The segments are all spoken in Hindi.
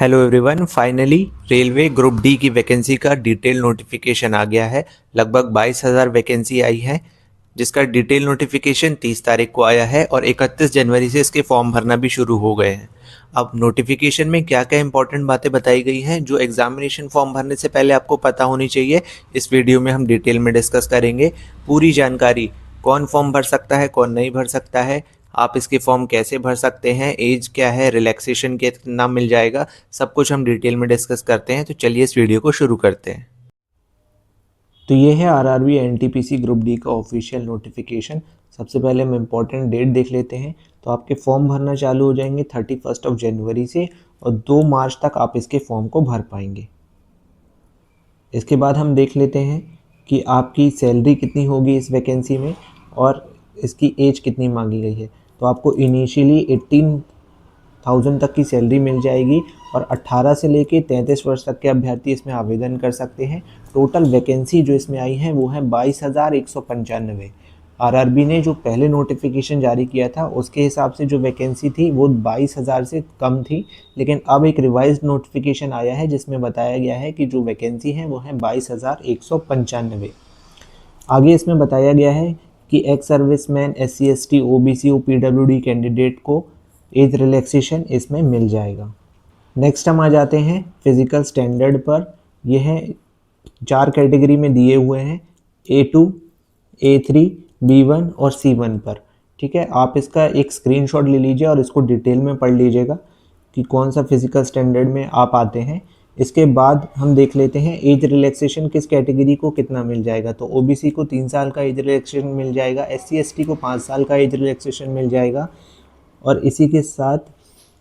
Hello everyone, finally railway group D की वैकेंसी का डिटेल नोटिफिकेशन आ गया है। लगभग 22,000 वैकेंसी आई है, जिसका डिटेल नोटिफिकेशन 30 तारीख को आया है और 31 जनवरी से इसके फॉर्म भरना भी शुरू हो गए हैं। अब नोटिफिकेशन में क्या क्या इंपॉर्टेंट बातें बताई गई हैं जो एग्जामिनेशन फॉर्म भरने से पहले आपको पता होनी चाहिए, इस वीडियो में हम डिटेल में डिस्कस करेंगे। पूरी जानकारी, कौन फॉर्म भर सकता है, कौन नहीं भर सकता है, आप इसके फॉर्म कैसे भर सकते हैं, एज क्या है, रिलैक्सेशन कितना मिल जाएगा, सब कुछ हम डिटेल में डिस्कस करते हैं। तो चलिए इस वीडियो को शुरू करते हैं। तो ये है आरआरबी एनटीपीसी ग्रुप डी का ऑफिशियल नोटिफिकेशन। सबसे पहले हम इम्पॉर्टेंट डेट देख लेते हैं। तो आपके फॉर्म भरना चालू हो जाएंगे 31 जनवरी से और 2 मार्च तक आप इसके फॉर्म को भर पाएंगे। इसके बाद हम देख लेते हैं कि आपकी सैलरी कितनी होगी इस वैकेंसी में और इसकी एज कितनी मांगी गई है। तो आपको इनिशियली 18,000 तक की सैलरी मिल जाएगी और 18 से लेके 33 वर्ष तक के अभ्यर्थी इसमें आवेदन कर सकते हैं। टोटल वैकेंसी जो इसमें आई है वो है 22,195। आरआरबी ने जो पहले नोटिफिकेशन जारी किया था उसके हिसाब से जो वैकेंसी थी वो 22,000 से कम थी, लेकिन अब एक रिवाइज्ड नोटिफिकेशन आया है जिसमें बताया गया है कि जो वैकेंसी है वो है 22,195। आगे इसमें बताया गया है कि ex serviceman, SC ST OBC और PWD कैंडिडेट को एज रिलैक्सेशन इसमें मिल जाएगा। नेक्स्ट हम आ जाते हैं फिजिकल स्टैंडर्ड पर। यह है 4 कैटेगरी में दिए हुए हैं, A2, A3, B1 और C1 पर। ठीक है, आप इसका एक स्क्रीनशॉट ले लीजिए और इसको डिटेल में पढ़ लीजिएगा कि कौन सा फिजिकल स्टैंडर्ड में आप आते हैं। इसके बाद हम देख लेते हैं एज रिलैक्सेशन किस कैटेगरी को कितना मिल जाएगा। तो OBC को 3 साल का एज रिलैक्सेशन मिल जाएगा, SC ST को 5 साल का एज रिलैक्सेशन मिल जाएगा और इसी के साथ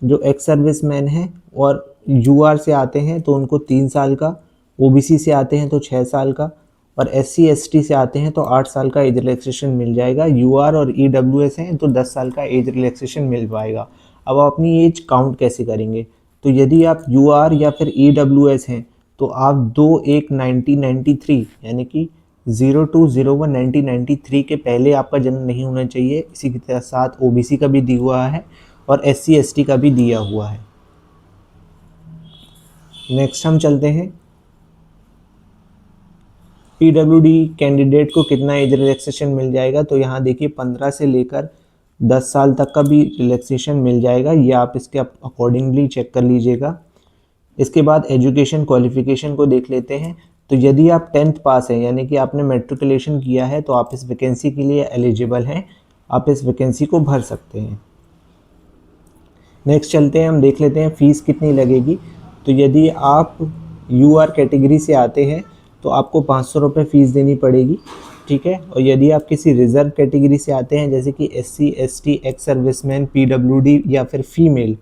जो एक्स सर्विसमैन हैं और UR से आते हैं तो उनको 3 साल का, OBC से आते हैं तो 6 साल का और SC ST से आते हैं तो 8 साल का एज रिलैक्सेशन मिल जाएगा। UR और EWS हैं तो 10 साल का एज रिलैक्सेशन मिल पाएगा। अब आप अपनी एज काउंट कैसे करेंगे? तो यदि आप UR या फिर EWS हैं तो आप 2/1/1993 यानी कि 02/01/1993 के पहले आपका जन्म नहीं होना चाहिए। इसी के साथ OBC का भी दिया हुआ है और SC ST का भी दिया हुआ है। नेक्स्ट हम चलते हैं PWD कैंडिडेट को कितना एज रिलैक्सेशन मिल जाएगा। तो यहाँ देखिए 15 से लेकर 10 साल तक का भी रिलैक्सेशन मिल जाएगा, ये आप इसके अकॉर्डिंगली चेक कर लीजिएगा। इसके बाद एजुकेशन क्वालिफिकेशन को देख लेते हैं। तो यदि आप 10th पास हैं यानी कि आपने मैट्रिकुलेशन किया है तो आप इस वैकेंसी के लिए एलिजिबल हैं, आप इस वैकेंसी को भर सकते हैं। नेक्स्ट चलते हैं, हम देख लेते हैं फ़ीस कितनी लगेगी। तो यदि आप UR कैटेगरी से आते हैं तो आपको 500 रुपये फ़ीस देनी पड़ेगी। ठीक है, और यदि आप किसी रिज़र्व कैटेगरी से आते हैं जैसे कि SC ST, ex serviceman, PWD या फिर फीमेल,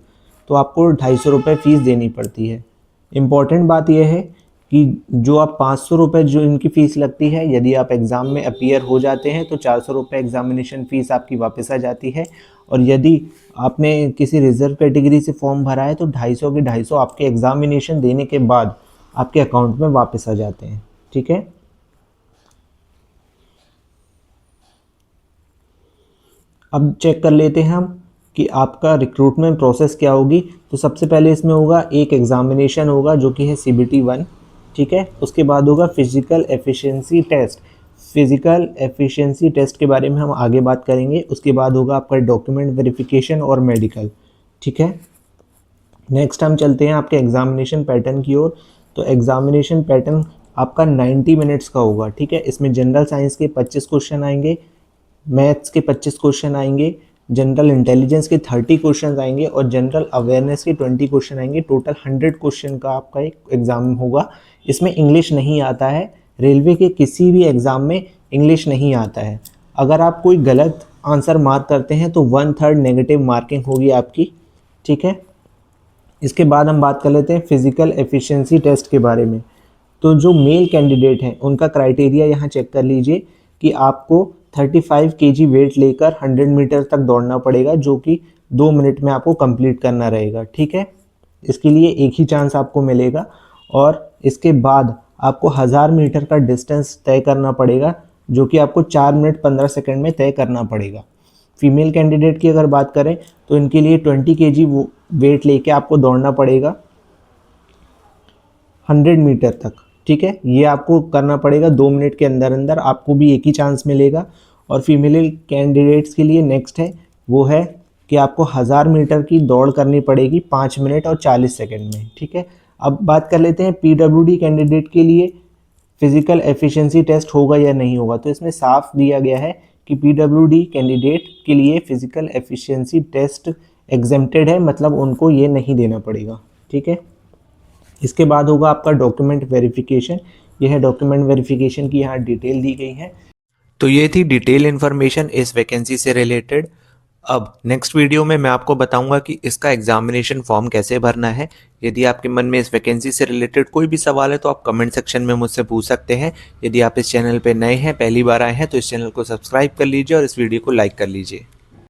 तो आपको 250 रुपये फ़ीस देनी पड़ती है। इम्पॉर्टेंट बात यह है कि जो आप 500 रुपये जो इनकी फ़ीस लगती है, यदि आप एग्ज़ाम में अपीयर हो जाते हैं तो 400 रुपये एग्ज़ामिनेशन फ़ीस आपकी वापस आ जाती है और यदि आपने किसी रिज़र्व कैटेगरी से फॉर्म भरा है तो 250 के 250 आपके एग्ज़ामिनेशन देने के बाद आपके अकाउंट में वापस आ जाते हैं। ठीक है, अब चेक कर लेते हैं हम कि आपका रिक्रूटमेंट प्रोसेस क्या होगी। तो सबसे पहले इसमें होगा एक एग्ज़ामिनेशन होगा जो कि है CBT 1। ठीक है, उसके बाद होगा physical efficiency test. Physical efficiency test के बारे में हम आगे बात करेंगे। उसके बाद होगा आपका डॉक्यूमेंट वेरिफिकेशन और मेडिकल। ठीक है, नेक्स्ट हम चलते हैं आपके एग्ज़ामिनेशन पैटर्न की ओर। तो एग्ज़ामिनेशन पैटर्न आपका 90 मिनट्स का होगा। ठीक है, इसमें जनरल साइंस के 25 क्वेश्चन आएंगे, मैथ्स के 25 क्वेश्चन आएंगे, जनरल इंटेलिजेंस के 30 क्वेश्चन आएंगे और जनरल अवेयरनेस के 20 क्वेश्चन आएंगे। टोटल 100 क्वेश्चन का आपका एक एग्ज़ाम होगा। इसमें इंग्लिश नहीं आता है, रेलवे के किसी भी एग्ज़ाम में इंग्लिश नहीं आता है। अगर आप कोई गलत आंसर मार्क करते हैं तो 1/3 नेगेटिव मार्किंग होगी आपकी। ठीक है, इसके बाद हम बात कर लेते हैं फिज़िकल एफिशिएंसी टेस्ट के बारे में। तो जो मेल कैंडिडेट हैं उनका क्राइटेरिया यहाँ चेक कर लीजिए कि आपको 35 kg वेट लेकर 100 मीटर तक दौड़ना पड़ेगा, जो कि 2 मिनट में आपको कंप्लीट करना रहेगा। ठीक है, इसके लिए एक ही चांस आपको मिलेगा और इसके बाद आपको 1000 मीटर का डिस्टेंस तय करना पड़ेगा, जो कि आपको 4 मिनट 15 सेकंड में तय करना पड़ेगा। फीमेल कैंडिडेट की अगर बात करें तो इनके लिए 20 kg वेट लेके आपको दौड़ना पड़ेगा 100 मीटर तक। ठीक है, ये आपको करना पड़ेगा 2 मिनट के अंदर अंदर, आपको भी एक ही चांस मिलेगा। और फीमेल कैंडिडेट्स के लिए नेक्स्ट है वो है कि आपको 1000 मीटर की दौड़ करनी पड़ेगी 5 मिनट और 40 सेकंड में। ठीक है, अब बात कर लेते हैं पीडब्ल्यूडी कैंडिडेट के लिए फिजिकल एफिशिएंसी टेस्ट होगा या नहीं होगा। तो इसमें साफ दिया गया है कि पीडब्ल्यूडी कैंडिडेट के लिए फिजिकल एफिशिएंसी टेस्ट एग्जेम्प्टेड है, मतलब उनको ये नहीं देना पड़ेगा। ठीक है, इसके बाद होगा आपका डॉक्यूमेंट वेरिफिकेशन। यह है डॉक्यूमेंट वेरिफिकेशन की यहाँ डिटेल दी गई है। तो ये थी डिटेल इन्फॉर्मेशन इस वैकेंसी से रिलेटेड। अब नेक्स्ट वीडियो में मैं आपको बताऊंगा कि इसका एग्जामिनेशन फॉर्म कैसे भरना है। यदि आपके मन में इस वैकेंसी से रिलेटेड कोई भी सवाल है तो आप कमेंट सेक्शन में मुझसे पूछ सकते हैं। यदि आप इस चैनल पर नए हैं, पहली बार आए हैं, तो इस चैनल को सब्सक्राइब कर लीजिए और इस वीडियो को लाइक कर लीजिए।